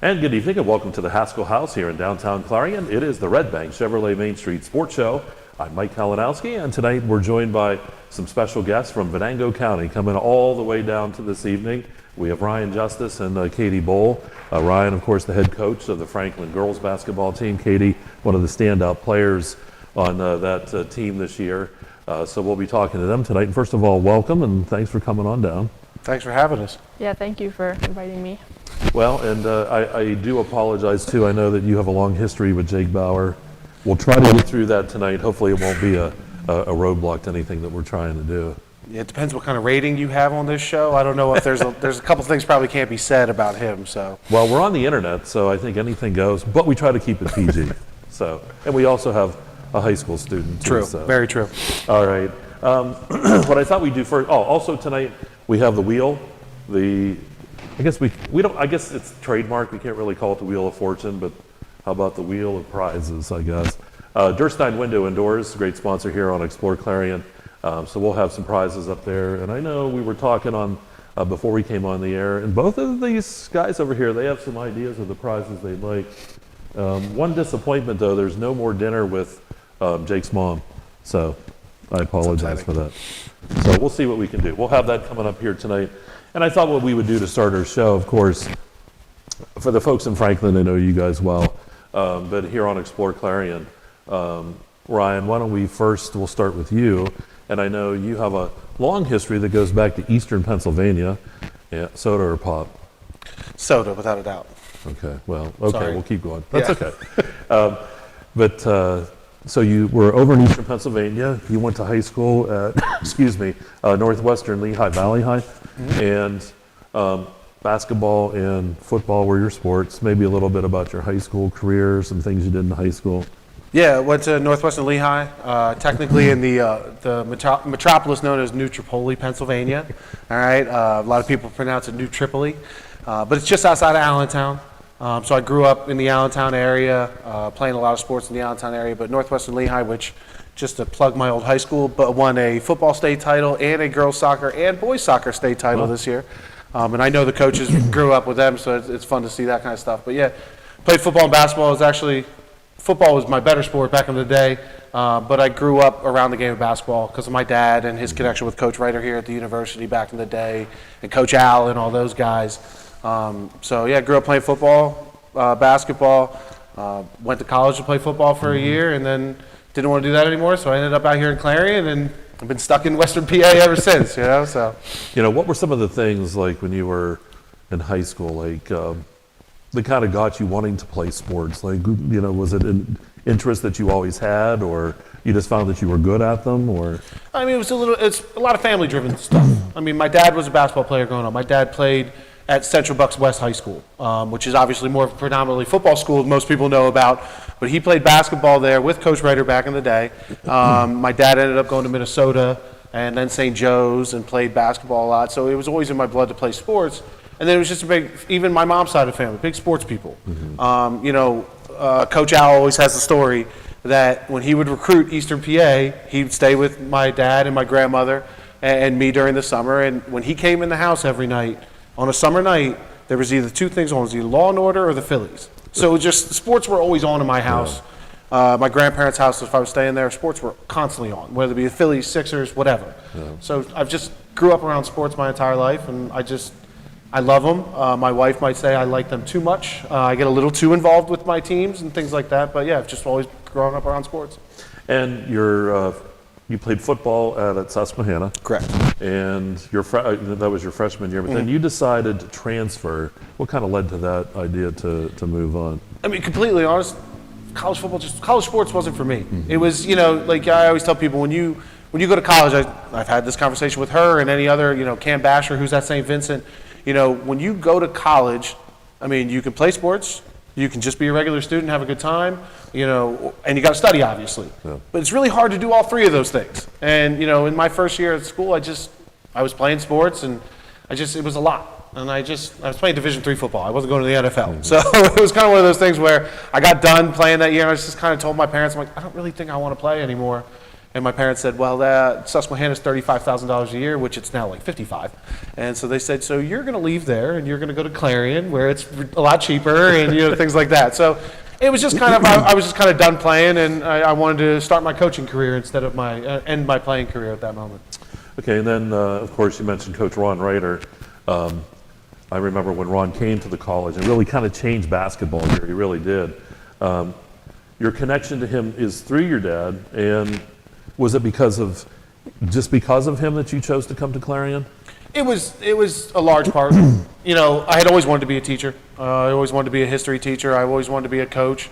And good evening and welcome to the Haskell House here in downtown Clarion. It is the Redbank Chevrolet Main Street Sports Show. I'm Mike Kalinowski, and tonight we're joined by some special guests from Venango County coming all the way down to this evening. We have Ryan Justice and Katie Boal. Ryan, of course, the head coach of the Franklin girls basketball team. Katie, one of the standout players on that team this year. So we'll be talking to them tonight. And first of all, welcome and thanks for coming on down. Thanks for having us. Yeah, thank you for inviting me. Well, and I do apologize too. I know that you have a long history with Jake Bauer. We'll try to get through that tonight. Hopefully it won't be a roadblock to anything that we're trying to do. Yeah, it depends what kind of rating you have on this show. I don't know if there's a couple things probably can't be said about him. So. Well, we're on the internet, so I think anything goes, but we try to keep it PG. So, and we also have a high school student too. True, so. very true. All right. What I thought we'd do first. Oh, also tonight we have the wheel. I guess we don't. I guess it's trademark. We can't really call it the Wheel of Fortune, but how about the Wheel of Prizes? I guess. Durstein Window and Doors, great sponsor here on Explore Clarion. So we'll have some prizes up there. And I know we were talking on before we came on the air, and both of these guys over here, they have some ideas of the prizes they'd like. One disappointment though, there's no more dinner with Jake's mom. So I apologize for that. So we'll see what we can do. We'll have that coming up here tonight. And I thought what we would do to start our show, of course, for the folks in Franklin, I know you guys well, but here on Explore Clarion, Ryan, why don't we'll start with you. And I know you have a long history that goes back to Eastern Pennsylvania. Yeah, soda or pop? Soda, without a doubt. Okay, well, okay, Sorry. We'll keep going. That's okay. So you were over in Eastern Pennsylvania. You went to high school at, Northwestern Lehigh Valley High. Mm-hmm. And basketball and football were your sports. Maybe a little bit about your high school career, some things you did in high school. Yeah, went to Northwestern Lehigh, technically in the metropolis known as New Tripoli, Pennsylvania. All right, a lot of people pronounce it New Tripoli, but it's just outside of Allentown. So I grew up in the Allentown area, playing a lot of sports in the Allentown area, but Northwestern Lehigh, which, just to plug my old high school, but won a football state title and a girls soccer and boys soccer state title this year. And I know the coaches grew up with them, so it's fun to see that kind of stuff. But yeah, played football and basketball. Football was my better sport back in the day, but I grew up around the game of basketball because of my dad and his connection with Coach Reiter here at the university back in the day, and Coach Al and all those guys. So yeah, grew up playing football, basketball, went to college to play football for a year, and then didn't want to do that anymore, so I ended up out here in Clarion, and I've been stuck in Western PA ever since, so. What were some of the things, like, when you were in high school, like, that kind of got you wanting to play sports? Like, was it an interest that you always had, or you just found that you were good at them, or? I mean, it's a lot of family-driven stuff. I mean, my dad was a basketball player growing up. My dad played at Central Bucks West High School, which is obviously more predominantly football school most people know about, but he played basketball there with Coach Reiter back in the day. My dad ended up going to Minnesota and then St. Joe's and played basketball a lot, so it was always in my blood to play sports. And then it was just even my mom's side of the family, big sports people. Mm-hmm. Coach Al always has the story that when he would recruit Eastern PA, he'd stay with my dad and my grandmother and me during the summer, and when he came in the house every night, on a summer night, there was either two things on. It was either Law and Order or the Phillies. So just sports were always on in my house. Yeah. My grandparents' house, if I was staying there, sports were constantly on, whether it be the Phillies, Sixers, whatever. Yeah. So I've just grew up around sports my entire life, and I love them. My wife might say I like them too much. I get a little too involved with my teams and things like that. But yeah, I've just always grown up around sports. And you played football at Susquehanna. Correct. And that was your freshman year, but then you decided to transfer. What kind of led to that idea to move on? I mean, completely honest, college sports wasn't for me. Mm-hmm. It was, like I always tell people, when you go to college, I've had this conversation with her and any other, Cam Basher, who's at St. Vincent. When you go to college, I mean, you can play sports, you can just be a regular student, have a good time, and you got to study, obviously. Yeah. But it's really hard to do all three of those things. And, in my first year at school, I was playing sports, and it was a lot. And I was playing Division III football. I wasn't going to the NFL. Mm-hmm. So it was kind of one of those things where I got done playing that year, and I just kind of told my parents, I'm like, I don't really think I want to play anymore. And my parents said, well, Susquehanna's $35,000 a year, which it's now like 55. And so they said, so you're going to leave there and you're going to go to Clarion, where it's a lot cheaper and things like that. So it was just kind of, I was just kind of done playing, and I wanted to start my coaching career instead of end my playing career at that moment. Okay, and then of course you mentioned Coach Ron Reiter. I remember when Ron came to the college and really kind of changed basketball here. He really did. Your connection to him is through your dad, and was it because of him that you chose to come to Clarion? It was a large part. I had always wanted to be a teacher. I always wanted to be a history teacher. I always wanted to be a coach.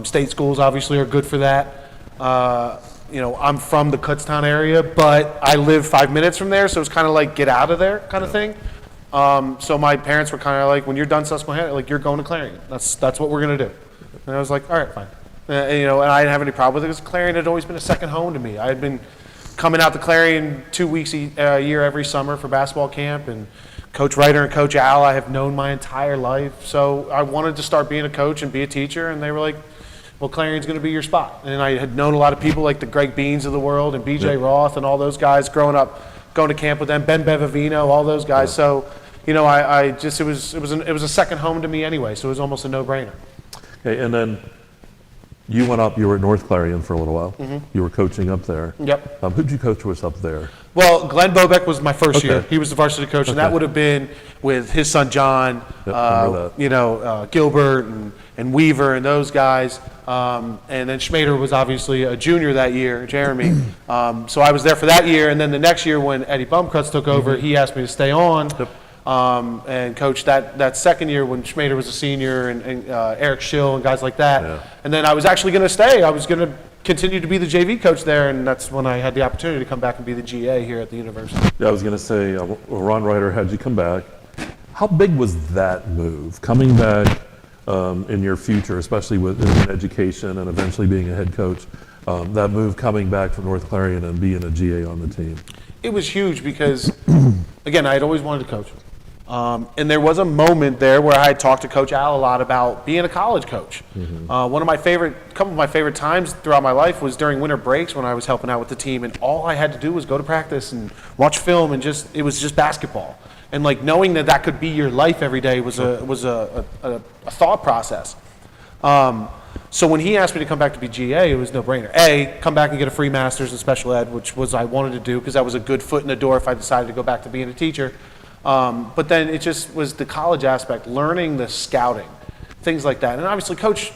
State schools obviously are good for that. I'm from the Kutztown area, but I live 5 minutes from there, so it's kind of like get out of there kind of thing. So my parents were kind of like, when you're done Susquehanna, like, you're going to Clarion. That's what we're gonna do. And I was like, all right, fine. And I didn't have any problem with it, because Clarion had always been a second home to me. I had been coming out to Clarion 2 weeks a year every summer for basketball camp, and Coach Reiter and Coach Al I have known my entire life. So I wanted to start being a coach and be a teacher, and they were like, well, Clarion's going to be your spot. And I had known a lot of people like the Greg Beans of the world and BJ Roth and all those guys growing up, going to camp with them, Ben Bevavino, all those guys. So, I just, it was a second home to me anyway, so it was almost a no-brainer. Okay, and then you went up, you were at North Clarion for a little while. Mm-hmm. You were coaching up there. Yep. Who'd you coach with up there? Well, Glenn Bobeck was my first year. He was the varsity coach, and Okay. that would have been with his son John, Gilbert and Weaver and those guys. And then Schmader was obviously a junior that year, Jeremy. So I was there for that year, and then the next year when Eddie Bumkrutz took over, he asked me to stay on. Yep. And coach that second year when Schmader was a senior, and Eric Schill and guys like that. Yeah. And then I was actually going to stay. I was going to continue to be the JV coach there, and that's when I had the opportunity to come back and be the GA here at the university. Yeah, I was going to say, Ron Reiter had you come back. How big was that move, coming back in your future, especially in education and eventually being a head coach, that move coming back from North Clarion and being a GA on the team? It was huge because, again, I had always wanted to coach. And there was a moment there where I had talked to Coach Al a lot about being a college coach. Mm-hmm. Couple of my favorite times throughout my life was during winter breaks when I was helping out with the team, and all I had to do was go to practice and watch film, and it was just basketball. And like knowing that could be your life every day was a thought process. So when he asked me to come back to be GA, it was no brainer. Come back and get a free master's in special ed, which was I wanted to do because that was a good foot in the door if I decided to go back to being a teacher. But then it just was the college aspect, learning the scouting, things like that. And obviously Coach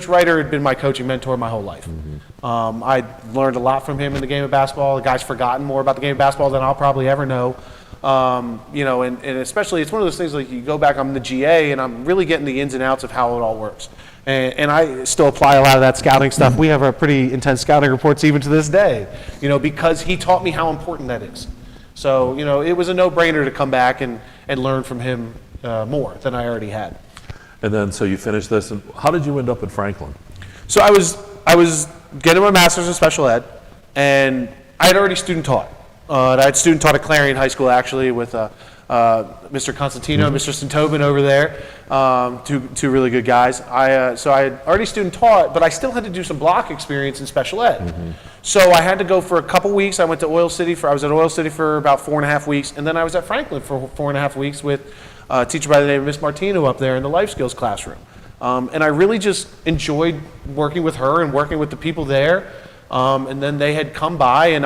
Reiter had been my coaching mentor my whole life. Mm-hmm. I learned a lot from him in the game of basketball. The guy's forgotten more about the game of basketball than I'll probably ever know. And especially it's one of those things like you go back, I'm the GA and I'm really getting the ins and outs of how it all works. And I still apply a lot of that scouting stuff. We have a pretty intense scouting reports even to this day, because he taught me how important that is. So, it was a no-brainer to come back and learn from him more than I already had. And then, so you finished this, and how did you end up at Franklin? So I was getting my master's in special ed, and I had already student taught. I had student taught at Clarion High School, actually, with Mr. Constantino and Mr. Santobin over there, two really good guys. So I had already student taught, but I still had to do some block experience in special ed. Mm-hmm. So I had to go for a couple weeks. I was at Oil City for about 4.5 weeks, and then I was at Franklin for 4.5 weeks with a teacher by the name of Miss Martino up there in the life skills classroom. And I really just enjoyed working with her and working with the people there. And then they had come by, and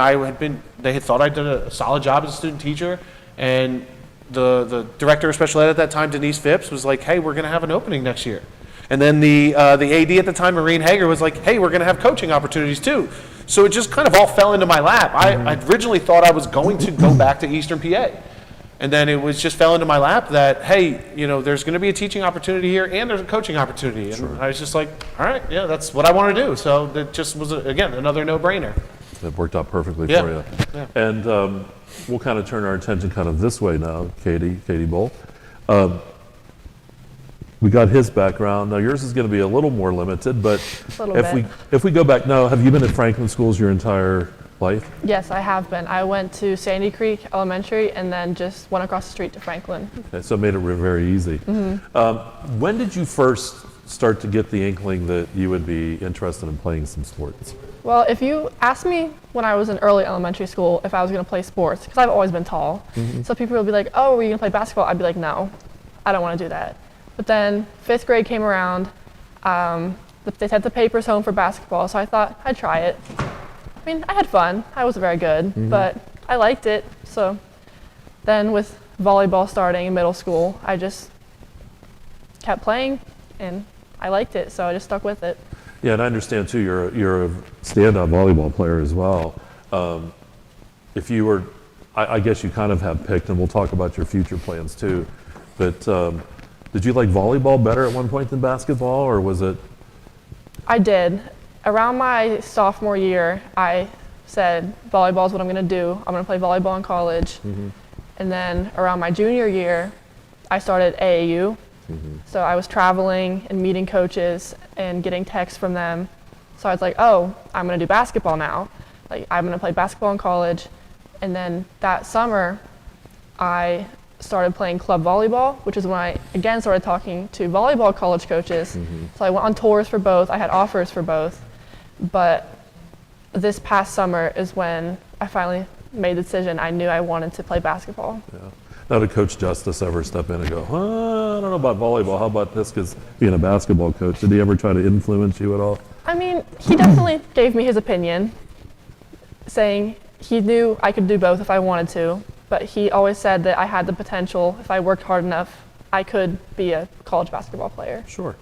they had thought I did a solid job as a student teacher, and the director of special ed at that time, Denise Phipps, was like, hey, we're going to have an opening next year. And then the AD at the time, Maureen Hager, was like, hey, we're going to have coaching opportunities too. So it just kind of all fell into my lap. I originally thought I was going to go back to Eastern PA. And then it just fell into my lap that, hey, there's going to be a teaching opportunity here and there's a coaching opportunity. And sure. I was just like, all right, yeah, that's what I want to do. So that just was, again, another no-brainer. It worked out perfectly for you. Yeah. And we'll kind of turn our attention kind of this way now, Katie Boal. We got his background. Now yours is going to be a little more limited, but if we go back now, have you been at Franklin schools your entire life? Yes, I have been. I went to Sandy Creek Elementary and then just went across the street to Franklin. Okay, so it made it very easy. Mm-hmm. When did you first start to get the inkling that you would be interested in playing some sports? Well, if you asked me when I was in early elementary school if I was going to play sports, because I've always been tall, so people would be like, oh, were you going to play basketball? I'd be like, no, I don't want to do that. But then 5th grade came around, they sent the papers home for basketball, so I thought I'd try it. I mean, I had fun. I wasn't very good, but I liked it. So then with volleyball starting in middle school, I just kept playing, and I liked it, so I just stuck with it. Yeah, and I understand too, you're a standout volleyball player as well. If you were, I guess you kind of have picked, and we'll talk about your future plans too, but did you like volleyball better at one point than basketball, or was it? I did. Around my sophomore year, I said, volleyball is what I'm going to do. I'm going to play volleyball in college. And then around my junior year, I started AAU. So I was traveling and meeting coaches and getting texts from them. So I was like, oh, I'm going to do basketball now. Like, I'm going to play basketball in college. And then that summer, I started playing club volleyball, which is when I again started talking to volleyball college coaches. So I went on tours for both. I had offers for both. But this past summer is when I finally made the decision. I knew I wanted to play basketball. Yeah. Now, did Coach Justice ever step in and go, I don't know about volleyball, how about this? Because being a basketball coach, did he ever try to influence you at all? I mean, he definitely gave me his opinion, saying he knew I could do both if I wanted to, but he always said that I had the potential, if I worked hard enough, I could be a college basketball player. Sure.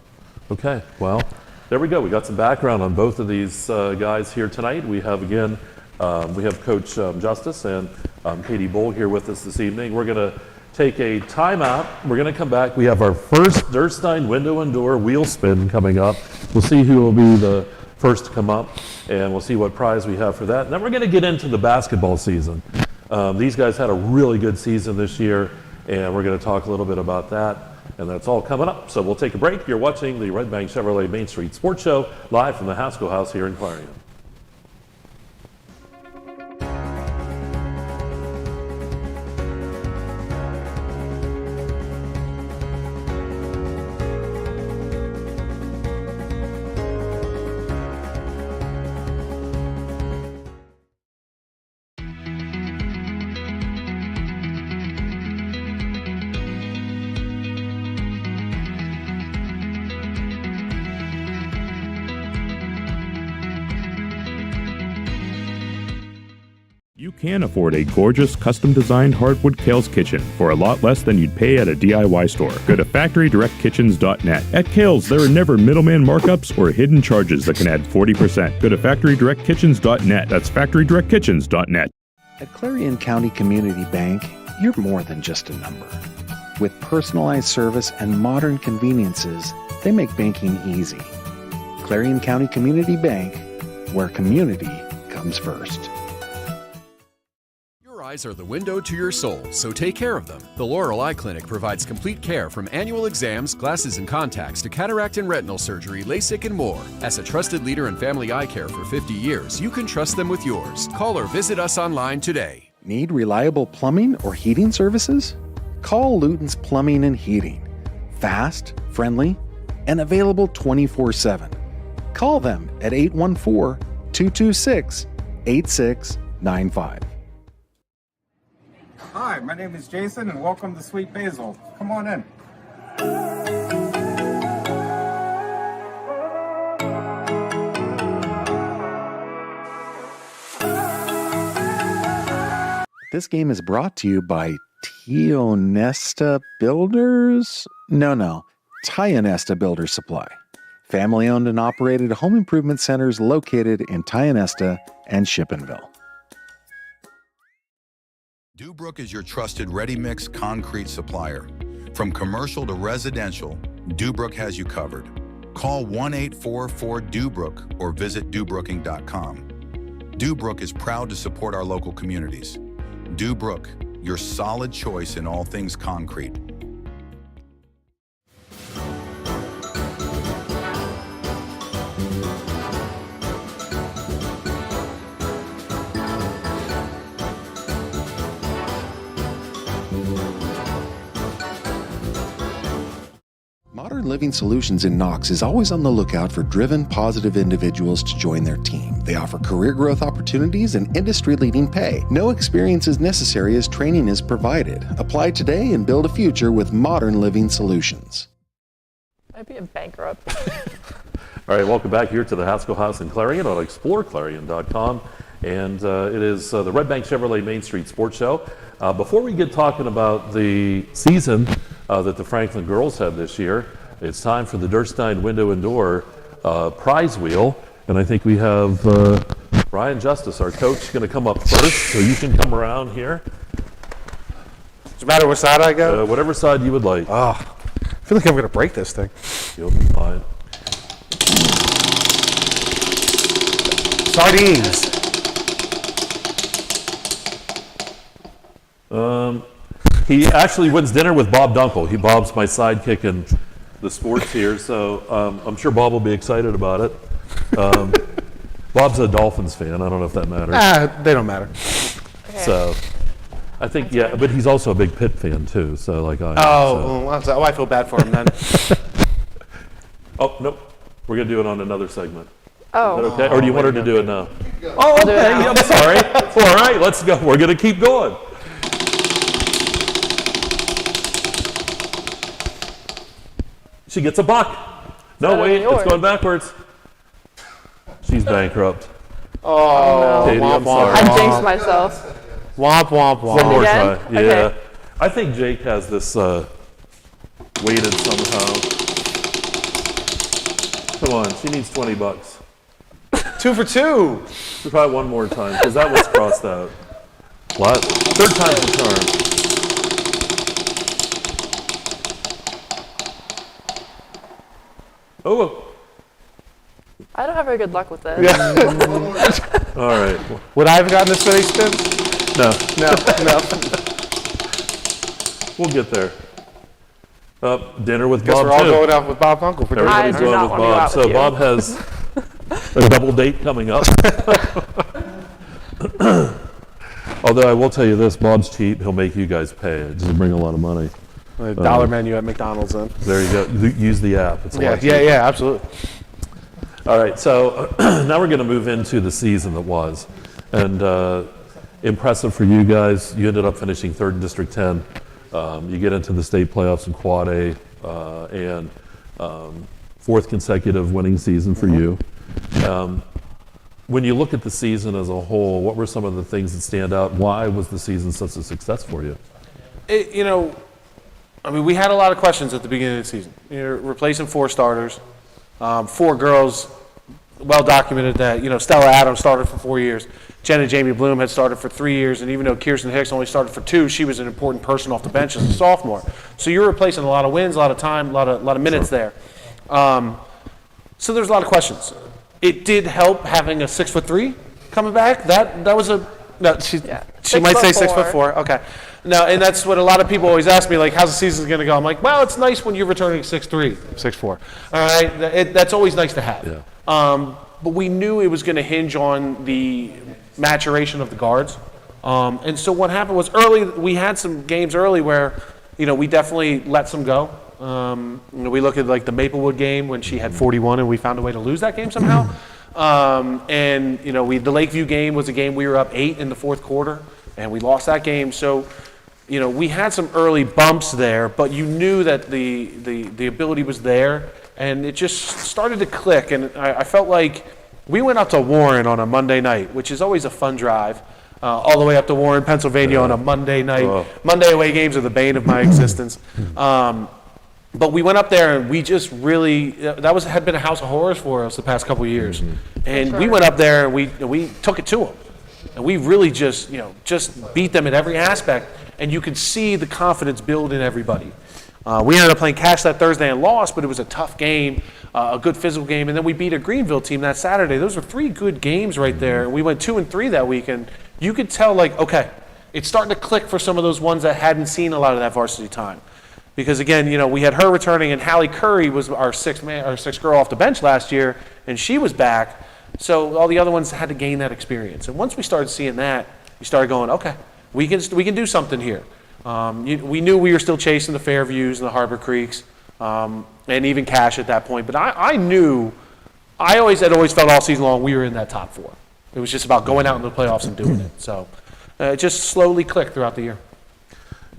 Okay, well, there we go. We got some background on both of these guys here tonight. We have, again, we have Coach Justice and Katie Boal here with us this evening. We're going to take a timeout. We're going to come back. We have our first Durstein window and door wheel spin coming up. We'll see who will be the first to come up, and we'll see what prize we have for that. And then we're going to get into the basketball season. These guys had a really good season this year, and we're going to talk a little bit about that. And that's all coming up. So we'll take a break. You're watching the Redbank Chevrolet Main Street Sports Show live from the Haskell House here in Clarion. You can afford a gorgeous, custom-designed hardwood Kales kitchen for a lot less than you'd pay at a DIY store. Go to FactoryDirectKitchens.net. At Kales, there are never middleman markups or hidden charges that can add 40%. Go to FactoryDirectKitchens.net. That's FactoryDirectKitchens.net. At Clarion County Community Bank, you're more than just a number. With personalized service and modern conveniences, they make banking easy. Clarion County Community Bank, where community comes first. Your eyes are the window to your soul, so take care of them. The Laurel Eye Clinic provides complete care from annual exams, glasses and contacts to cataract and retinal surgery, LASIK, and more. As a trusted leader in family eye care for 50 years, you can trust them with yours. Call or visit us online today. Need reliable plumbing or heating services? Call Luton's Plumbing and Heating. Fast, friendly, and available 24/7. Call them at 814-226-8695. Hi, my name is Jason, and welcome to Sweet Basil. Come on in. This game is brought to you by Tionesta Builders? No, Tionesta Builder Supply. Family-owned and operated home improvement centers located in Tionesta and Shippenville. Dubrook is your trusted ready-mix concrete supplier. From commercial to residential, Dubrook has you covered. Call 1-844-DUBROOK or visit dubrooking.com. Dubrook is proud to support our local communities. Dubrook, your solid choice in all things concrete. Modern Modern Living Solutions in Knox is always on the lookout for driven, positive individuals to join their team. They offer career growth opportunities and industry-leading pay. No experience is necessary as training is provided. Apply today and build a future with Modern Living Solutions. I'd be a bankrupt. All right, welcome back here to the Haskell House in Clarion on exploreClarion.com. And it is the Redbank Chevrolet Main Street Sports Show. Before we get talking about the season that the Franklin girls had this year, it's time for the Dirtstein Window and Door prize wheel. And I think we have Ryan Justice, our coach, going to come up first. So you can come around here. Does it matter what side I go? Whatever side you would like. Oh, I feel like I'm going to break this thing. You'll be fine. Sardines. He actually wins dinner with Bob Dunkel. Bob's my sidekick in the sports here, so I'm sure Bob will be excited about it. Bob's a Dolphins fan. I don't know if that matters. They don't matter. Okay. So I think, yeah, but he's also a big Pitt fan too, so like I am. Oh, I feel bad for him then. Oh, nope. We're going to do it on another segment. Oh. Is that okay? Or do you want her to do it now? Oh, okay. I'm sorry. All right, let's go. We're going to keep going. She gets a buck. No, wait, it's going backwards. She's bankrupt. Oh, Katie, I'm sorry. I jinxed myself. Womp, womp, womp. One more Again? time. Yeah. Okay. I think Jake has this weighted somehow. Come on, she needs 20 bucks. 2 for 2. Try one more time, because that was crossed out. What? Third time's the charm. Oh. I don't have very good luck with this. All right. Would I have gotten this many spins? No, No. we'll get there. Dinner with Guess Bob we're all too. going out with Bob Dunkel for dinner. I Everybody's do going not with want to go Bob. out So with you. Bob has a double date coming up. Although I will tell you this, Bob's cheap. He'll make you guys pay. It doesn't bring a lot of money. A dollar menu at McDonald's then. There you go. Use the app. It's a lot cheaper. Yeah, absolutely. All right, so now we're going to move into the season that was. And impressive for you guys. You ended up finishing third in District 10. You get into the state playoffs in Quad A and fourth consecutive winning season for you. When you look at the season as a whole, what were some of the things that stand out? Why was the season such a success for you? We had a lot of questions at the beginning of the season. You're replacing 4 starters, 4 girls, well documented that, Stella Adams started for 4 years. Jen and Jamie Bloom had started for 3 years, and even though Kirsten Hicks only started for 2, she was an important person off the bench as a sophomore. So you're replacing a lot of wins, a lot of time, a lot of minutes there. So there's a lot of questions. It did help having a 6'3" coming back. That was a no. She might say 6'4". Okay. No, and that's what a lot of people always ask me, like, how's the season going to go? I'm like, well, it's nice when you're returning 6'3", 6'4". All right, that's always nice to have. Yeah. But we knew it was going to hinge on the maturation of the guards. And so what happened was early, we had some games early where, we definitely let some go. We look at like the Maplewood game when she had 41 and we found a way to lose that game somehow. The Lakeview game was a game we were up 8 in the fourth quarter and we lost that game. So, we had some early bumps there, but you knew that the ability was there and it just started to click. And I felt like we went up to Warren on a Monday night, which is always a fun drive. All the way up to Warren, Pennsylvania on a Monday night. Oh. Monday away games are the bane of my existence. But we went up there and we just really, had been a house of horrors for us the past couple of years. And we went up there and we took it to them. And we really just beat them in every aspect. And you could see the confidence build in everybody. We ended up playing Cash that Thursday and lost, but it was a tough game, a good physical game. And then we beat a Greenville team that Saturday. Those were 3 good games right there. We went 2-3 that week. And you could tell, like, okay, it's starting to click for some of those ones that hadn't seen a lot of that varsity time. Because, again, we had her returning, and Hallie Curry was our sixth girl off the bench last year, and she was back. So all the other ones had to gain that experience. And once we started seeing that, we started going, okay, we can do something here. We knew we were still chasing the Fairviews and the Harbor Creeks. and even Cash at that point. But I knew, I always felt all season long we were in that top 4. It was just about going out in the playoffs and doing it. So it just slowly clicked throughout the year.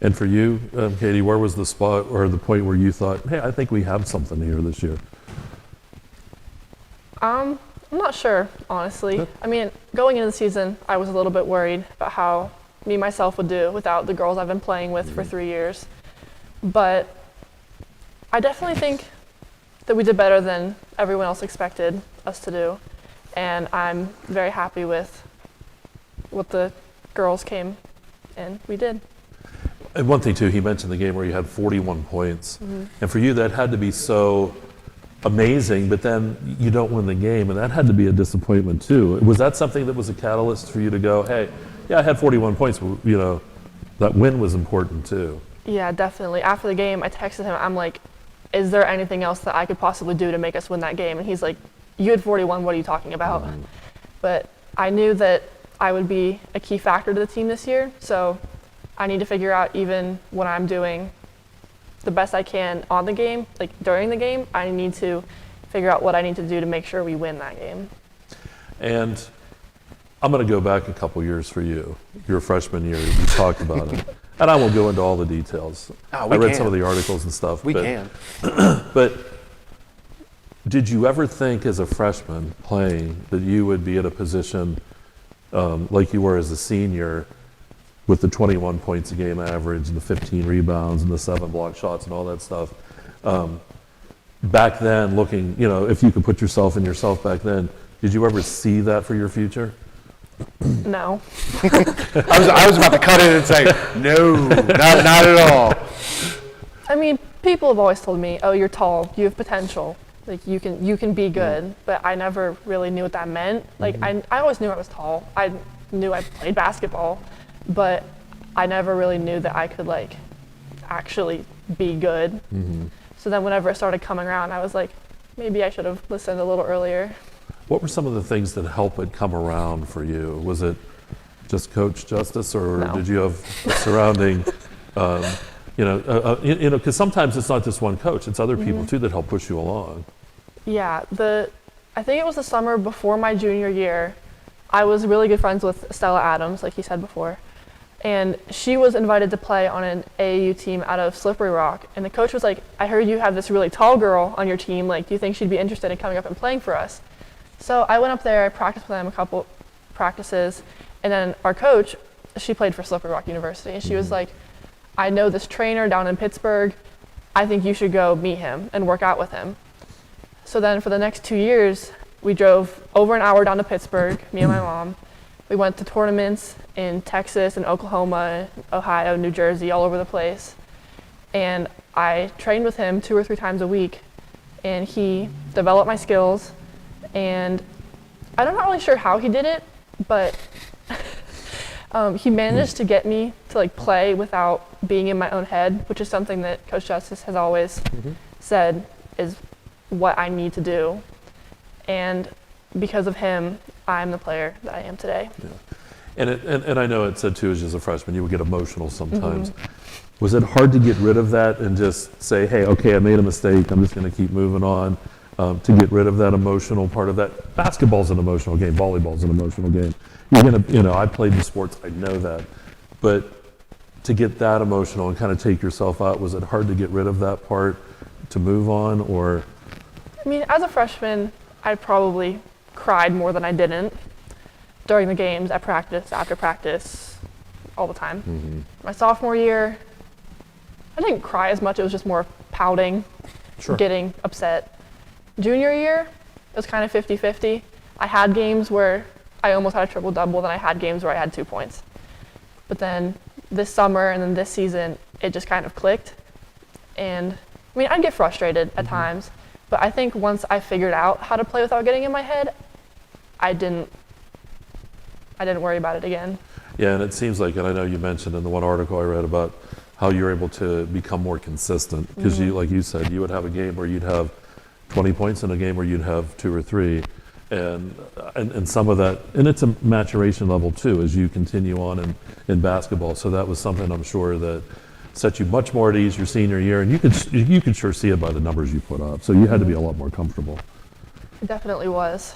And for you, Katie, where was the spot or the point where you thought, hey, I think we have something here this year? I'm not sure, honestly. I mean, going into the season, I was a little bit worried about how me myself would do without the girls I've been playing with for 3 years. But I definitely think that we did better than everyone else expected us to do. And I'm very happy with what the girls came and we did. And one thing, too, he mentioned the game where you had 41 points. And for you, that had to be so amazing, but then you don't win the game, and that had to be a disappointment, too. Was that something that was a catalyst for you to go, hey, yeah, I had 41 points, but, you know, that win was important, too? Yeah, definitely. After the game, I texted him. I'm like, is there anything else that I could possibly do to make us win that game? And he's like, you had 41, what are you talking about? But I knew that I would be a key factor to the team this year, so I need to figure out, even when I'm doing the best I can on the game, like during the game, I need to figure out what I need to do to make sure we win that game. And I'm going to go back a couple years for you. Your freshman year, you talked about it. And I won't go into all the details. I read some of the articles and stuff. We can. But did you ever think as a freshman playing that you would be in a position like you were as a senior with the 21 points a game average and the 15 rebounds and the 7 block shots and all that stuff? Back then, looking, you know, if you could put yourself in yourself back then, did you ever see that for your future? No. I was about to cut in and say, no, not at all. I mean, people have always told me, oh, you're tall, you have potential, like you can be good, but I never really knew what that meant. Like I always knew I was tall. I knew I played basketball, but I never really knew that I could like actually be good. So then whenever it started coming around, I was like, maybe I should have listened a little earlier. What were some of the things that helped it come around for you? Was it just Coach Justice, or No. did you have surrounding, because sometimes it's not just one coach, it's other people too that help push you along. Yeah, I think it was the summer before my junior year. I was really good friends with Stella Adams, like he said before. And she was invited to play on an AAU team out of Slippery Rock. And the coach was like, I heard you have this really tall girl on your team. Like, do you think she'd be interested in coming up and playing for us? So I went up there, I practiced with them a couple practices. And then our coach, she played for Slippery Rock University. And she was like, I know this trainer down in Pittsburgh. I think you should go meet him and work out with him. So then for the next 2 years, we drove over an hour down to Pittsburgh, me and my mom. We went to tournaments in Texas and Oklahoma, Ohio, New Jersey, all over the place. And I trained with him 2 or 3 times a week. And he developed my skills. And I'm not really sure how he did it, but he managed to get me to like play without being in my own head, which is something that Coach Justice has always said is what I need to do. And because of him, I'm the player that I am today. Yeah. And I know it said too, as a freshman, you would get emotional sometimes. Was it hard to get rid of that and just say, hey, okay, I made a mistake, I'm just going to keep moving on, to get rid of that emotional part of that? Basketball's an emotional game, volleyball's an emotional game. You're going to, I played the sports, I know that. But to get that emotional and kind of take yourself out, was it hard to get rid of that part to move on, or? I mean, as a freshman, I probably cried more than I didn't during the games, at practice, after practice, all the time. My sophomore year, I didn't cry as much. It was just more pouting, getting upset. Junior year, it was kind of 50-50. I had games where I almost had a triple-double, then I had games where I had 2 points. But then this summer and then this season, it just kind of clicked. And I mean, I'd get frustrated at times, but I think once I figured out how to play without getting in my head, I didn't worry about it again. Yeah, and it seems like, and I know you mentioned in the one article I read about how you're able to become more consistent, because you, like you said, you would have a game where you'd have 20 points and a game where you'd have 2 or 3, and some of that, and it's a maturation level too as you continue on in basketball. So that was something I'm sure that set you much more at ease your senior year, and you could sure see it by the numbers you put up. So you had to be a lot more comfortable. It definitely was.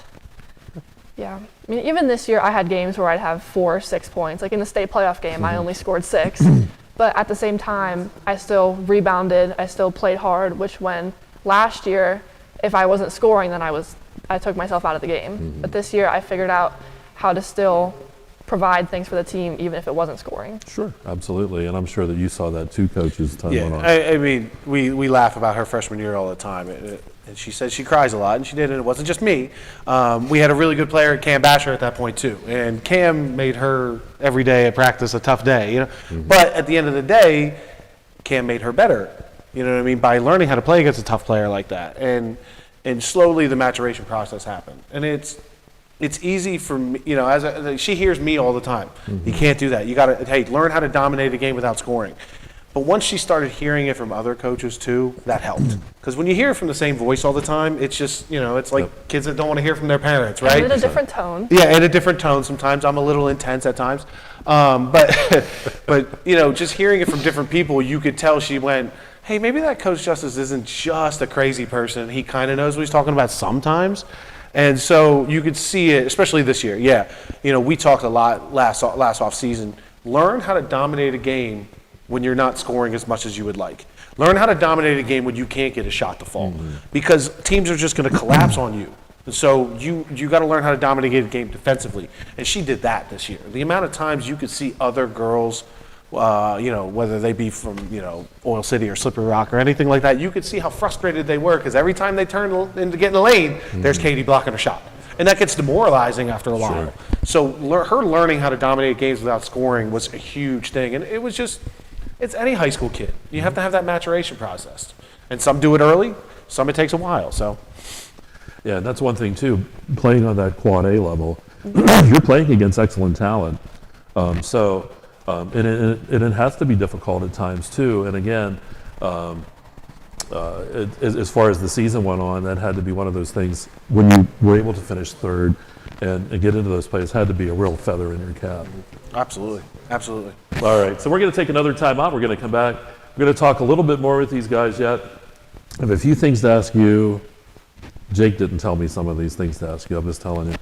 Yeah. I mean, even this year, I had games where I'd have 4 or 6 points. Like in the state playoff game, I only scored 6. But at the same time, I still rebounded. I still played hard, which when last year, if I wasn't scoring, then I took myself out of the game. But this year, I figured out how to still provide things for the team, even if it wasn't scoring. Sure, absolutely. And I'm sure that you saw that too, Coach, as time went on. I mean, we laugh about her freshman year all the time. And she says she cries a lot, and she did, and it wasn't just me. We had a really good player, Cam Basher, at that point too. And Cam made her every day at practice a tough day, you know. But at the end of the day, Cam made her better. You know what I mean? By learning how to play against a tough player like that. And slowly the maturation process happened. And it's easy for me, you know, she hears me all the time. You can't do that. You got to, hey, learn how to dominate a game without scoring. But once she started hearing it from other coaches too, that helped. Because when you hear it from the same voice all the time, it's just, you know, it's like kids that don't want to hear from their parents, right? And in a different tone. Yeah, in a different tone. Sometimes I'm a little intense at times. But you know, just hearing it from different people, you could tell she went, hey, maybe that Coach Justice isn't just a crazy person. He kind of knows what he's talking about sometimes. And so you could see it, especially this year. Yeah, you know, we talked a lot last off season. Learn how to dominate a game when you're not scoring as much as you would like. Learn how to dominate a game when you can't get a shot to fall, because teams are just going to collapse on you. And so you got to learn how to dominate a game defensively. And she did that this year. The amount of times you could see other girls, you know, whether they be from, you know, Oil City or Slippery Rock or anything like that, you could see how frustrated they were, because every time they turn in to get in the lane, there's Katie blocking a shot. And that gets demoralizing after a while. So her learning how to dominate games without scoring was a huge thing. And it was just, it's any high school kid. You have to have that maturation process. And some do it early, some it takes a while. So, yeah, and that's one thing too, playing on that quad A level, you're playing against excellent talent. And it has to be difficult at times too. And again, as far as the season went on, that had to be one of those things when you were able to finish third and get into those plays, had to be a real feather in your cap. absolutely. Absolutely. All right, so we're going to take another time out. We're going to come back. We're going to talk a little bit more with these guys yet. I have a few things to ask you. Jake didn't tell me some of these things to ask you. I'm just telling you.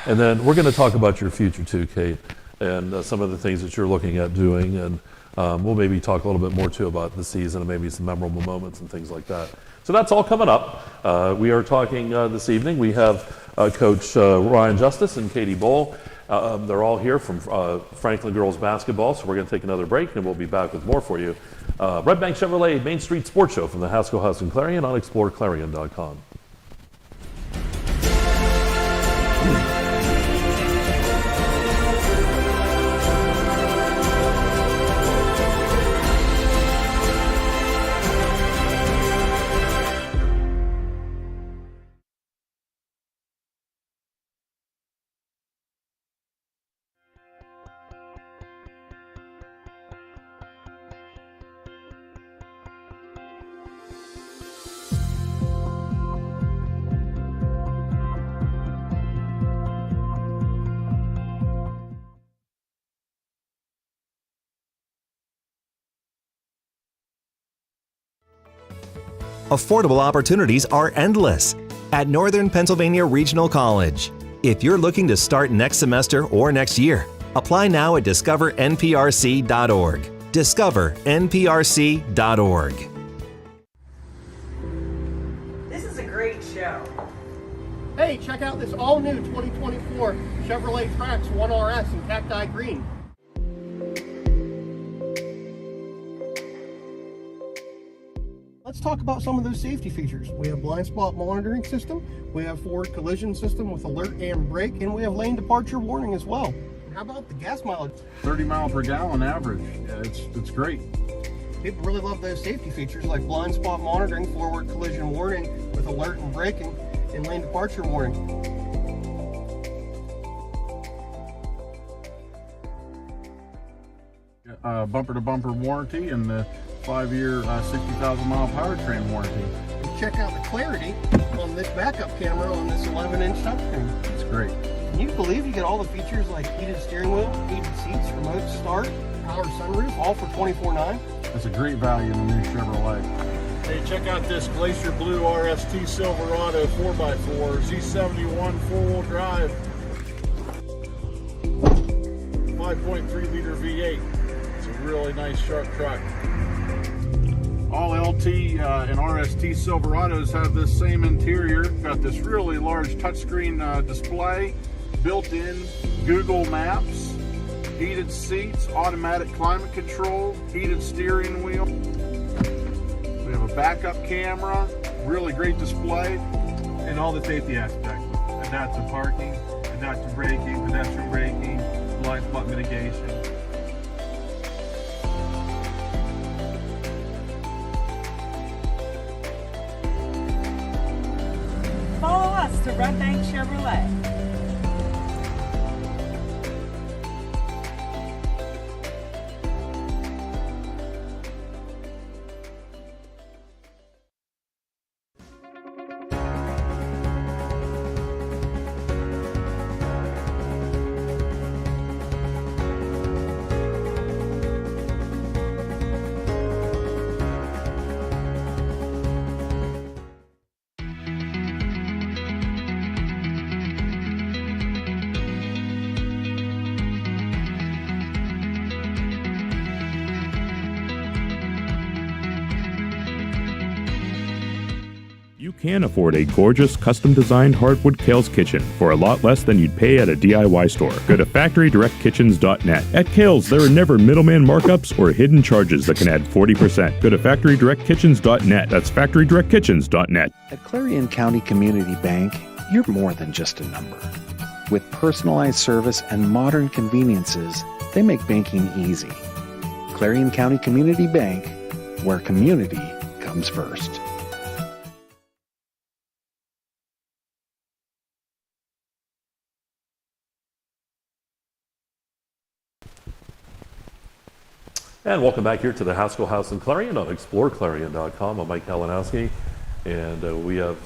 And then we're going to talk about your future too, Kate, and some of the things that you're looking at doing. And we'll maybe talk a little bit more too about the season and maybe some memorable moments and things like that. So that's all coming up. We are talking this evening. We have Coach Ryan Justice and Katie Boal. They're all here from Franklin Girls Basketball, so we're going to take another break, and we'll be back with more for you. Redbank Chevrolet Main Street Sports Show from the Haskell House and Clarion on exploreClarion.com. Affordable opportunities are endless at Northern Pennsylvania Regional College. If you're looking to start next semester or next year, apply now at discovernprc.org. discovernprc.org. This is a great show. Hey, check out this all-new 2024 Chevrolet Trax 1RS in cacti green. Let's talk about some of those safety features. We have blind spot monitoring system, we have forward collision system with alert and brake, and we have lane departure warning as well. How about the gas mileage? 30 mile per gallon average. Yeah, it's great. People really love those safety features like blind spot monitoring, forward collision warning with alert and braking, and lane departure warning. Bumper-to-bumper warranty and the 5-year 60,000 mile powertrain warranty. Check out the clarity on this backup camera on this 11-inch touchscreen. It's great. Can you believe you get all the features like heated steering wheel, heated seats, remote start, power sunroof, all for $24,900? It's a great value in the new Chevrolet. Hey, check out this Glacier Blue RST Silverado 4x4 Z71 four-wheel drive. 5.3 liter V8. It's a really nice, sharp truck. All LT and RST Silverados have this same interior. Got this really large touchscreen display, built-in Google Maps, heated seats, automatic climate control, heated steering wheel. We have a backup camera, really great display, and all the safety aspects. Adaptive parking, adaptive braking, pedestrian braking, blind spot mitigation. Follow us to Redbank Chevrolet. You can afford a gorgeous, custom-designed hardwood Kales kitchen for a lot less than you'd pay at a DIY store. Go to FactoryDirectKitchens.net. At Kales, there are never middleman markups or hidden charges that can add 40%. Go to FactoryDirectKitchens.net. That's FactoryDirectKitchens.net. At Clarion County Community Bank, you're more than just a number. With personalized service and modern conveniences, they make banking easy. Clarion County Community Bank, where community comes first. And welcome back here to the Haskell House in Clarion on exploreClarion.com. I'm Mike Kalinowski, and we have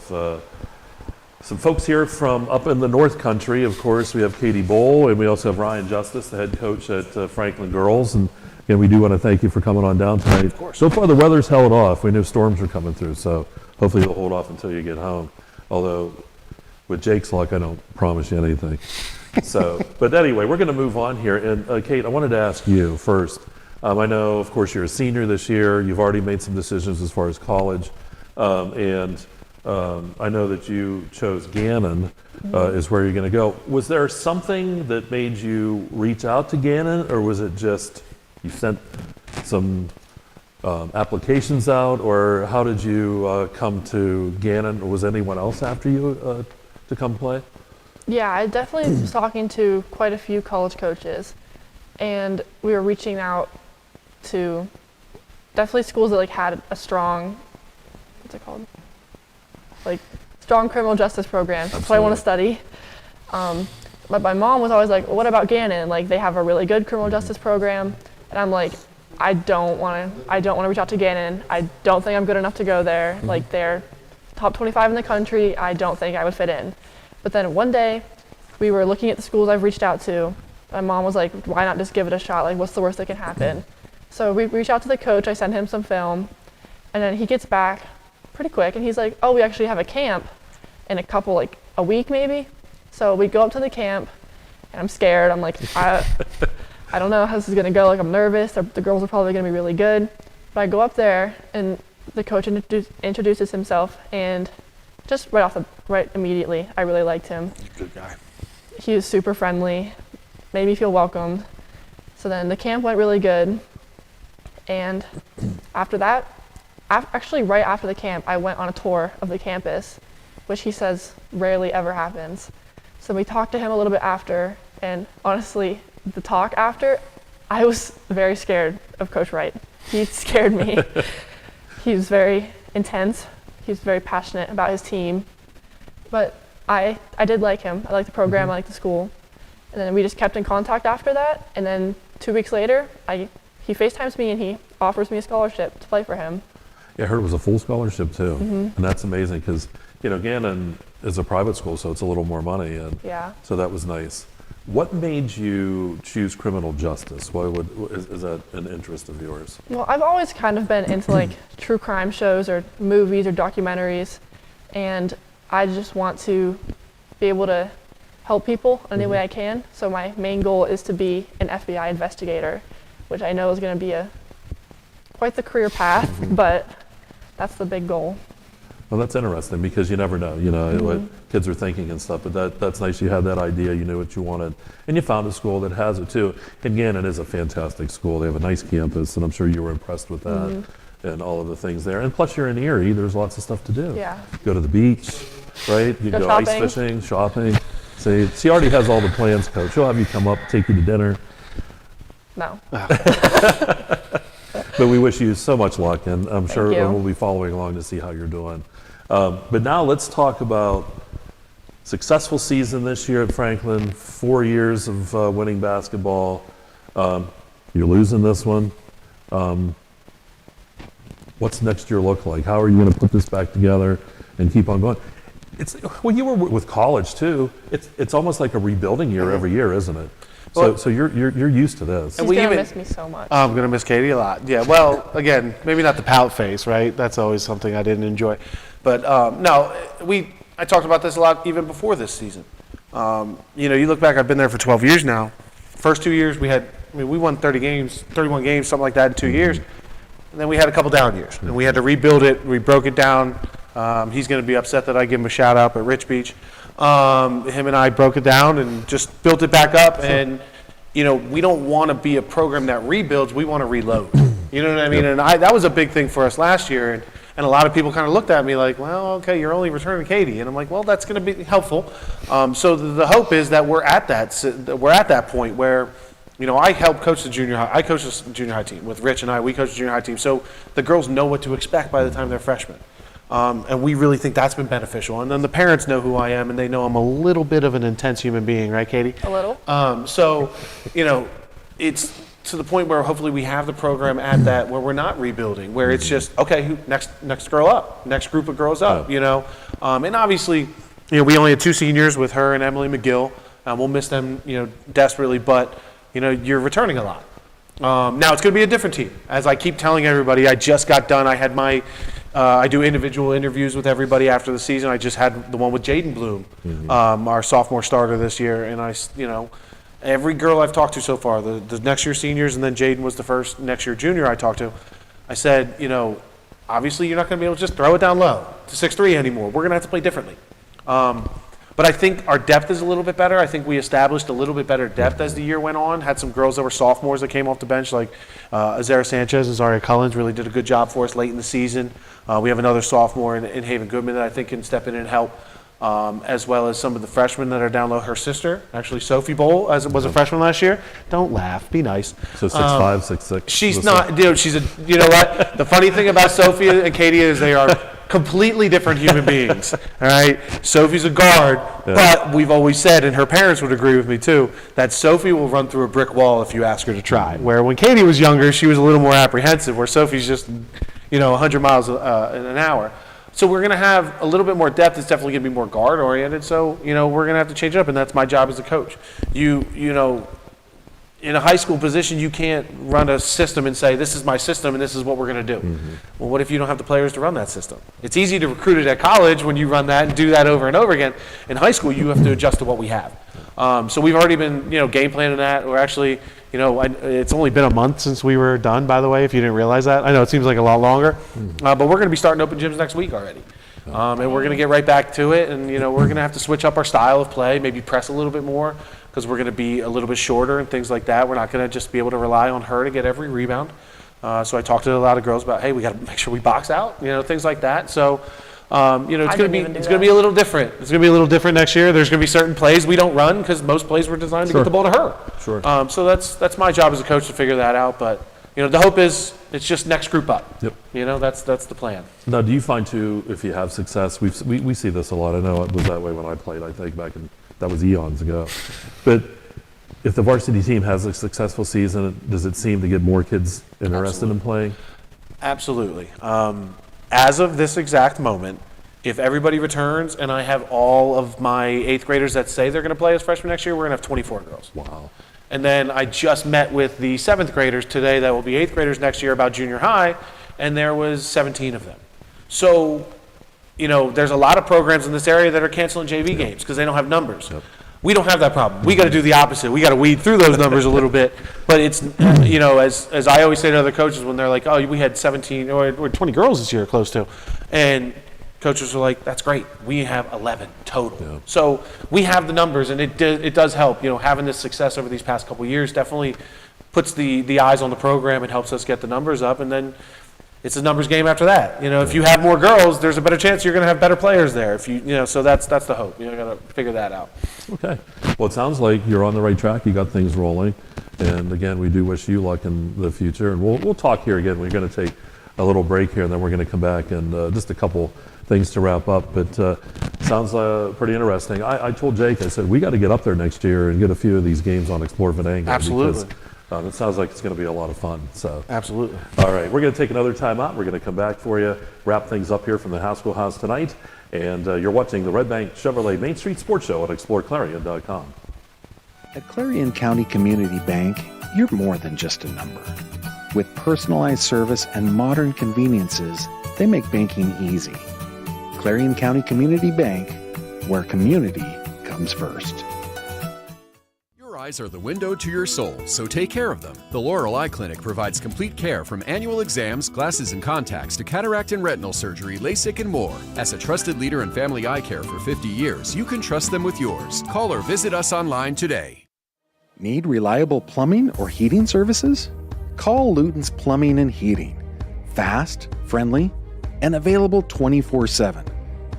some folks here from up in the North Country. Of course, we have Katie Boal, and we also have Ryan Justice, the head coach at Franklin Girls. And again, we do want to thank you for coming on down tonight. Of course. So far, the weather's held off. We knew storms are coming through, so hopefully you'll hold off until you get home. Although, with Jake's luck, I don't promise you anything. So, but anyway, we're going to move on here. And Kate, I wanted to ask you first. I know, of course, you're a senior this year. You've already made some decisions as far as college. I know that you chose Gannon is where you're going to go. Was there something that made you reach out to Gannon, or was it just you sent some applications out, or how did you come to Gannon, or was anyone else after you to come play? Yeah, I definitely was talking to quite a few college coaches, and we were reaching out to definitely schools that like had a strong, what's it called? Like strong criminal justice program. That's what I want to study. But my mom was always like, well, what about Gannon? Like they have a really good criminal justice program. And I'm like, I don't want to reach out to Gannon. I don't think I'm good enough to go there. Like they're top 25 in the country. I don't think I would fit in. But then one day we were looking at the schools I've reached out to. My mom was like, why not just give it a shot? Like, what's the worst that can happen? So we reach out to the coach, I send him some film, and then he gets back pretty quick, and he's like, oh, we actually have a camp in a week maybe. So we go up to the camp, and I'm scared. I'm like, I don't know how this is gonna go. Like, I'm nervous. The girls are probably gonna be really good. But I go up there, and the coach introduces himself, and just right immediately, I really liked him. He's a good guy. He was super friendly, made me feel welcomed. So then the camp went really good. And after that, actually right after the camp, I went on a tour of the campus, which he says rarely ever happens. So we talked to him a little bit after, and honestly, the talk after, I was very scared of Coach Wright. He scared me. He's very intense. He's very passionate about his team. But I did like him. I liked the program, I liked the school. And then we just kept in contact after that. And then 2 weeks later, he FaceTimes me and he offers me a scholarship to play for him. Yeah, I heard it was a full scholarship too. And that's amazing because, Gannon is a private school, so it's a little more money. And yeah. So that was nice. What made you choose criminal justice? Is that an interest of yours? Well, I've always kind of been into like true crime shows or movies or documentaries, and I just want to be able to help people any way I can. So my main goal is to be an FBI investigator, which I know is going to be quite the career path, but that's the big goal. Well, that's interesting because you never know, what kids are thinking and stuff, but that's nice. You had that idea, you knew what you wanted, and you found a school that has it too. And again, it is a fantastic school. They have a nice campus, and I'm sure you were impressed with that and all of the things there. And plus you're in Erie, there's lots of stuff to do. Yeah. Go to the beach, right? You go ice shopping. fishing, shopping. See, she already has all the plans, Coach. She'll have you come up, take you to dinner. No. But we wish you so much luck, and I'm sure you. we'll be following along to see how you're doing. But now let's talk about successful season this year at Franklin, 4 years of winning basketball. You're losing this one. What's next year look like? How are you going to put this back together and keep on going? When you were with college too, it's almost like a rebuilding year every year, isn't it? So you're used to this. She's going to miss me so much. I'm going to miss Katie a lot. Yeah, well, again, maybe not the pout face, right? That's always something I didn't enjoy. But no, I talked about this a lot even before this season. You look back, I've been there for 12 years now. First 2 years we won 31 games, something like that in 2 years. And then we had a couple down years. And we had to rebuild it. We broke it down. He's going to be upset that I give him a shout out at Rich Beach. Him and I broke it down and just built it back up. And, we don't want to be a program that rebuilds. We want to reload. You know what I mean? And that was a big thing for us last year. And a lot of people kind of looked at me like, well, okay, you're only returning Katie. And I'm like, well, that's going to be helpful. So the hope is that we're at that point where, I help coach the junior high. I coach the junior high team with Rich and I. We coach the junior high team. So the girls know what to expect by the time they're freshmen. And we really think that's been beneficial. And then the parents know who I am, and they know I'm a little bit of an intense human being, right, Katie? A little. So, it's to the point where hopefully we have the program at that where we're not rebuilding, where it's just, okay, next girl up, next group of girls up, And obviously, we only had 2 seniors with her and Emily McGill. We'll miss them, desperately, but, you're returning a lot. Now it's going to be a different team. As I keep telling everybody, I just got done. I had I do individual interviews with everybody after the season. I just had the one with Jaden Bloom, our sophomore starter this year. And every girl I've talked to so far, the next year seniors, and then Jaden was the first next year junior I talked to. I said, obviously you're not going to be able to just throw it down low to 6'3" anymore. We're going to have to play differently. But I think our depth is a little bit better. I think we established a little bit better depth as the year went on. Had some girls that were sophomores that came off the bench, like Azara Sanchez and Zaria Cullens really did a good job for us late in the season. We have another sophomore in Haven Goodman that I think can step in and help, as well as some of the freshmen that are down low. Her sister, actually Sophie Boal, was a freshman last year. Don't laugh, be nice. So 6'5", 6'6". She's not, dude. You know what? The funny thing about Sophie and Katie is they are completely different human beings. All right, Sophie's a guard, but we've always said, and her parents would agree with me too, that Sophie will run through a brick wall if you ask her to try. Where when Katie was younger, she was a little more apprehensive. Where Sophie's just, 100 miles in an hour. So we're going to have a little bit more depth. It's definitely going to be more guard oriented. So we're going to have to change it up, and that's my job as a coach. In a high school position, you can't run a system and say, this is my system and this is what we're going to do. Well, what if you don't have the players to run that system? It's easy to recruit it at college when you run that and do that over and over again. In high school, you have to adjust to what we have. So we've already been, game planning that. We're actually, it's only been a month since we were done, by the way, if you didn't realize that. I know it seems like a lot longer, but we're going to be starting open gyms next week already. And we're going to get right back to it. And, we're going to have to switch up our style of play, maybe press a little bit more, because we're going to be a little bit shorter and things like that. We're not going to just be able to rely on her to get every rebound. So I talked to a lot of girls about, hey, we got to make sure we box out, things like that. So, it's going to be a little different. It's going to be a little different next year. There's going to be certain plays we don't run because most plays were designed to get the ball to her. Sure. So that's my job as a coach to figure that out. But, the hope is it's just next group up. Yep. That's the plan. Now, do you find too, if you have success, we see this a lot. I know it was that way when I played, I think back in, that was eons ago. But if the varsity team has a successful season, does it seem to get more kids interested in playing? Absolutely. As of this exact moment, If everybody returns and I have all of my 8th graders that say they're going to play as freshmen next year, we're going to have 24 girls. Wow. And then I just met with the 7th graders today that will be 8th graders next year about junior high, and there was 17 of them. So, you know, there's a lot of programs in this area that are canceling JV games because they don't have numbers. We don't have that problem. We got to do the opposite. We got to weed through those numbers a little bit. But it's, you know, as I always say to other coaches when they're like, oh, we had 17 or 20 girls this year, close to. And coaches are like, that's great. We have 11 total. Yeah. So we have the numbers, and it does help. You know, having this success over these past couple of years definitely puts the eyes on the program and helps us get the numbers up. And then it's a numbers game after that. You know, if you have more girls, there's a better chance you're going to have better players there. If you know, so that's the hope. You know, got to figure that out. Okay. Well, it sounds like you're on the right track. You got things rolling, and again, we do wish you luck in the future. And we'll talk here again. We're going to take a little break here, and then we're going to come back and just a couple things to wrap up. But sounds pretty interesting. I told Jake, I said we got to get up there next year and get a few of these games on Explore Venango. Absolutely. Because, it sounds like it's going to be a lot of fun. So absolutely. All right, we're going to take another time out. We're going to come back for you, wrap things up here from the Haskell House tonight. And you're watching the Redbank Chevrolet Main Street Sports Show at exploreClarion.com. At Clarion County Community Bank, you're more than just a number. With personalized service and modern conveniences, they make banking easy. Clarion County Community Bank, where community comes first. Your eyes are the window to your soul, so take care of them. The Laurel Eye Clinic provides complete care from annual exams, glasses and contacts to cataract and retinal surgery, LASIK and more. As a trusted leader in family eye care for 50 years, you can trust them with yours. Call or visit us online today. Need reliable plumbing or heating services? Call Luton's Plumbing and Heating. Fast, friendly, and available 24/7.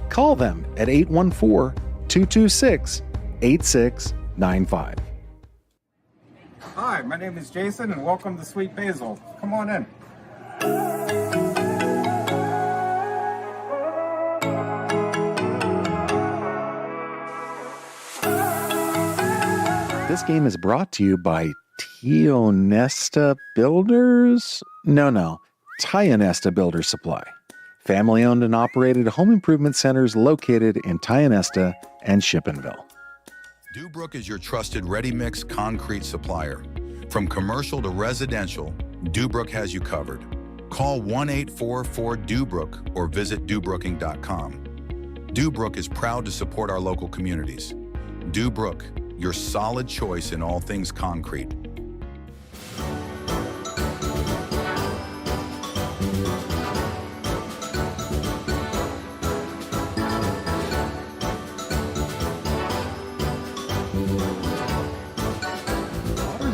Call them at 814-226-8695. Hi, my name is Jason, and welcome to Sweet Basil. Come on in. This game is brought to you by Tionesta Builders? No, Tionesta Builders Supply. Family-owned and operated home improvement centers located in Tionesta and Shippenville. Dubrook is your trusted ready-mix concrete supplier. From commercial to residential, Dubrook has you covered. Call 1-844-DUBROOK or visit DuBrooking.com. Dubrook is proud to support our local communities. Dubrook, your solid choice in all things concrete.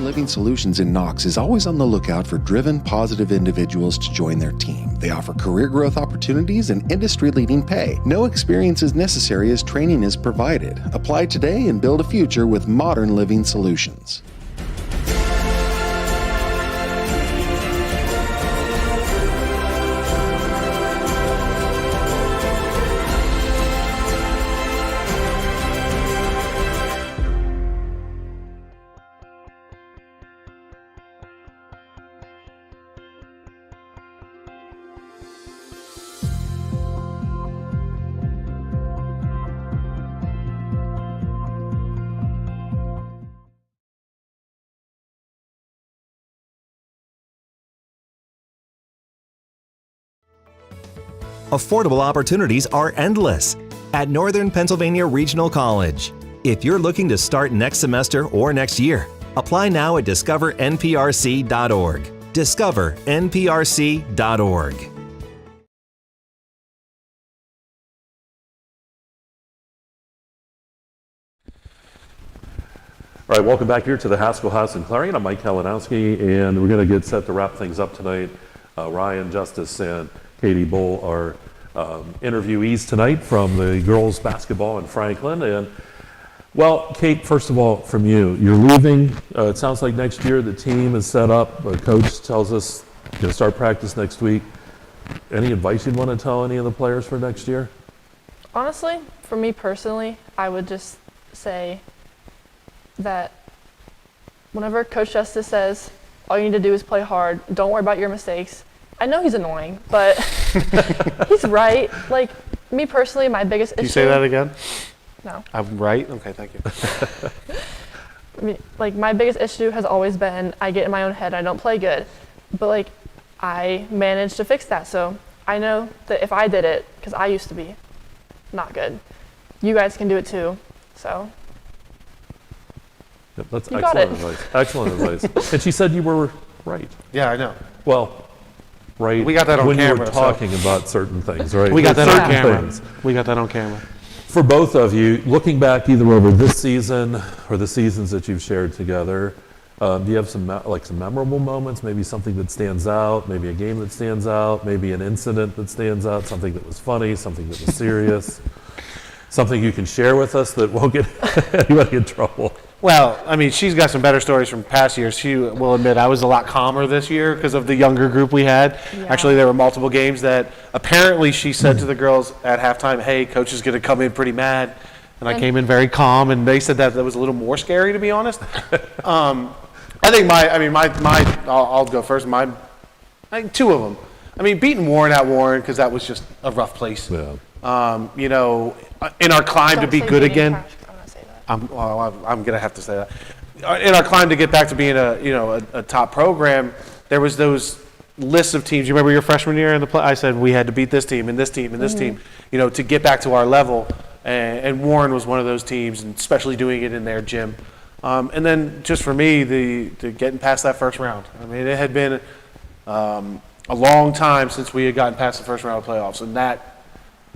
Living Solutions in Knox is always on the lookout for driven, positive individuals to join their team. They offer career growth opportunities and industry-leading pay. No experience is necessary as training is provided. Apply today and build a future with Modern Living Solutions. Affordable opportunities are endless at Northern Pennsylvania Regional College. If you're looking to start next semester or next year, apply now at discovernprc.org. discovernprc.org. All right, welcome back here to the Haskell House in Clarion. I'm Mike Kalinowski, and we're going to get set to wrap things up tonight. Ryan Justice and Katie Boal are interviewees tonight from the girls basketball in Franklin. And well, Kate, first of all, from you, you're leaving. It sounds like next year the team is set up. Coach tells us you're going to start practice next week. Any advice you'd want to tell any of the players for next year? Honestly, for me personally, I would just say that whenever Coach Justice says all you need to do is play hard, don't worry about your mistakes. I know he's annoying, but he's right. Like, Me personally, my biggest issue. Can you say that again? No. I'm right? Okay, thank you. I mean, like, my biggest issue has always been I get in my own head, I don't play good. But, like, I managed to fix that. So I know that if I did it, because I used to be not good, you guys can do it too. So. Yep, that's You excellent got it. advice. Excellent advice. And she said you were right. Yeah, I know. Well, right. We got that on when camera, you were so- talking about certain things, right? We got that Certain on camera. things. We got that on camera. For both of you, looking back either over this season or the seasons that you've shared together, do you have some memorable moments? Maybe something that stands out, maybe a game that stands out, maybe an incident that stands out, something that was funny, something that was serious, something you can share with us that won't get anybody in trouble. Well, I mean, she's got some better stories from past years. She will admit I was a lot calmer this year because of the younger group we had. Yeah. Actually, there were multiple games that apparently she said to the girls at halftime, hey, coach is going to come in pretty mad. And I came in very calm, and they said that was a little more scary, to be honest. I think I'll go first. I think two of them. I mean, beating Warren at Warren, because that was just a rough place. Yeah. You know, in our climb to Don't be say good beating again. Crash, 'cause I'm gonna say that. I'm going to have to say that. In our climb to get back to being a top program, there was those lists of teams. You remember your freshman year in the play? I said we had to beat this team and this team and this team, to get back to our level. And Warren was one of those teams, and especially doing it in their gym. And then just for me, the getting past that first round. I mean, it had been a long time since we had gotten past the first round of playoffs, and that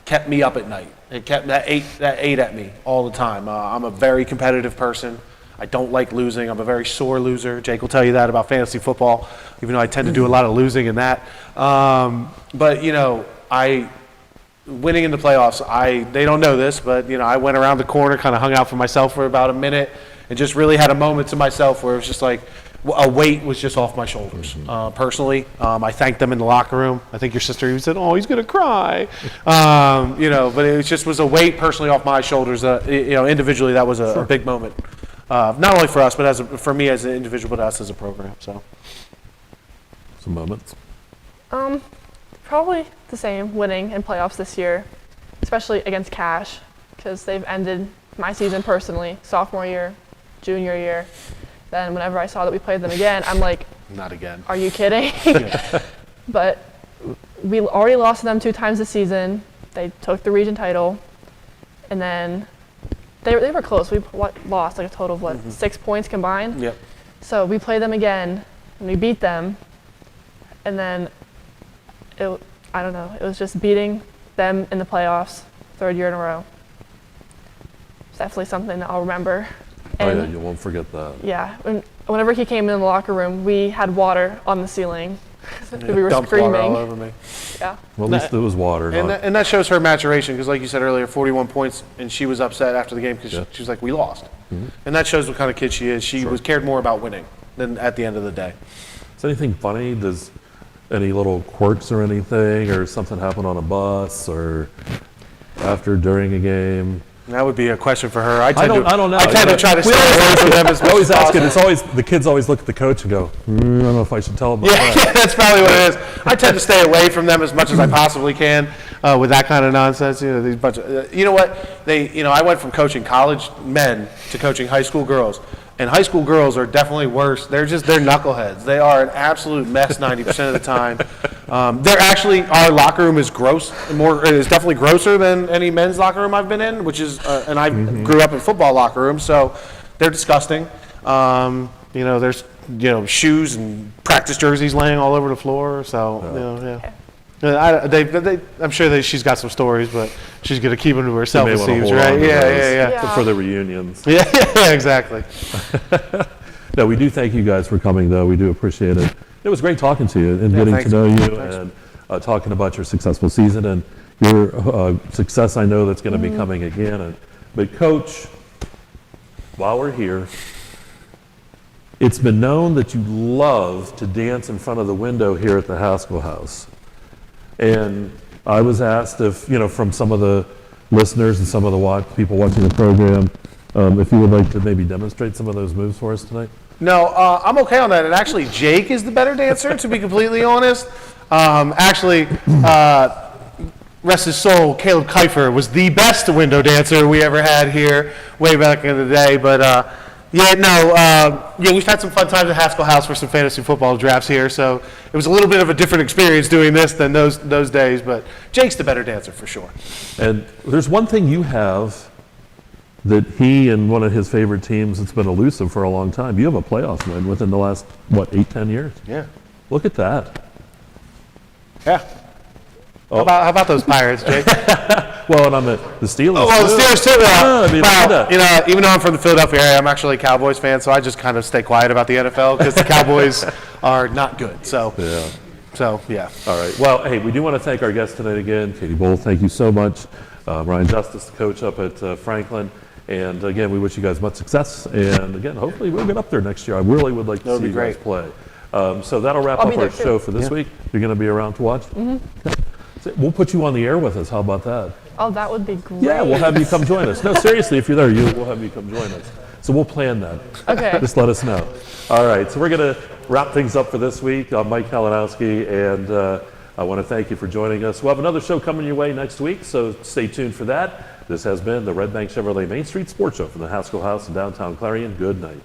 kept me up at night. It kept that ate at me all the time. I'm a very competitive person. I don't like losing. I'm a very sore loser. Jake will tell you that about fantasy football, even though I tend to do a lot of losing in that. But winning in the playoffs, they don't know this, but I went around the corner, kind of hung out for myself for about a minute, and just really had a moment to myself where it was just like a weight was just off my shoulders. Personally, I thanked them in the locker room. I think your sister even said, "Oh, he's gonna cry," but it just was a weight personally off my shoulders. Individually, that was a big moment, not only for us, but for me as an individual, but us as a program. So, Some moments. Probably the same, winning in playoffs this year, especially against Cash, because they've ended my season personally, sophomore year, junior year. Then whenever I saw that we played them again, I'm like, not again. Are you kidding? But we already lost to them 2 times this season. They took the region title, and then they were close. We lost like a total of 6 points combined. Yep. So we played them again, and we beat them, and then I don't know. It was just beating them in the playoffs, 3rd year in a row. It's definitely something that I'll remember. And you won't forget that. yeah, whenever he came in the locker room, we had water on the ceiling. We were Dumped screaming. water all over me. Yeah. Well, at least it was water. And that shows her maturation, because like you said earlier, 41 points, and she was upset after the game because she was like, we lost. And that shows what kind of kid she is. She was cared more about winning than at the end of the day. Is anything funny? Does any little quirks or anything, or something happen on a bus, or after, during a game? That would be a question for her. I don't know. I tend to try to stay away from them as much always as ask it. possible. It's always the kids always look at the coach and go, I don't know if I should tell them. Yeah, that's probably what it is. I tend to stay away from them as much as I possibly can with that kind of nonsense. These bunch of, you know what? I went from coaching college men to coaching high school girls. And high school girls are definitely worse. They're knuckleheads. They are an absolute mess 90% of the time. Our locker room is gross. Is definitely grosser than any men's locker room I've been in, which is, and I grew up in football locker rooms, so they're disgusting. There's shoes and practice jerseys laying all over the floor. So I'm sure that she's got some stories, but she's gonna keep them to herself. It seems, right? Yeah. For the reunions. Yeah, exactly. No, we do thank you guys for coming, though. We do appreciate it. It was great talking to you and getting to know you and talking about your successful season and your success. I know that's going to be coming again. But Coach, while we're here, it's been known that you love to dance in front of the window here at the Haskell House. And I was asked if, from some of the listeners and some of the people watching the program, if you would like to maybe demonstrate some of those moves for us tonight. No, I'm okay on that. And actually, Jake is the better dancer, to be completely honest. rest his soul, Caleb Kiefer was the best window dancer we ever had here way back in the day. But we've had some fun times at Haskell House for some fantasy football drafts here. So it was a little bit of a different experience doing this than those days. But Jake's the better dancer for sure. And there's one thing you have that he and one of his favorite teams that's been elusive for a long time. You have a playoff win within the last, 8-10 years? Yeah. Look at that. Yeah. Oh. How about those Pirates, Jake? Well, and I'm the Steelers. Oh, well, the Steelers too. Yeah, Even though I'm from the Philadelphia area, I'm actually a Cowboys fan, so I just kind of stay quiet about the NFL because the Cowboys are not good. So, yeah. All right. Well, hey, we do want to thank our guest tonight again, Katie Boal. Thank you so much. Ryan Justice, the coach up at Franklin. And again, we wish you guys much success. And again, hopefully we'll get up there next year. I really would like to see you guys play. So that'll wrap up our show for this week. You're going to be around to watch? Mm-hmm. Okay. We'll put you on the air with us. How about that? Oh, that would be great. Yeah, we'll have you come join us. No, seriously, if you're there, we'll have you come join us. So we'll plan that. Okay. Just let us know. All right, so we're going to wrap things up for this week. I'm Mike Kalinowski, and I want to thank you for joining us. We'll have another show coming your way next week, so stay tuned for that. This has been the Redbank Chevrolet Main Street Sports Show from the Haskell House in downtown Clarion. Good night.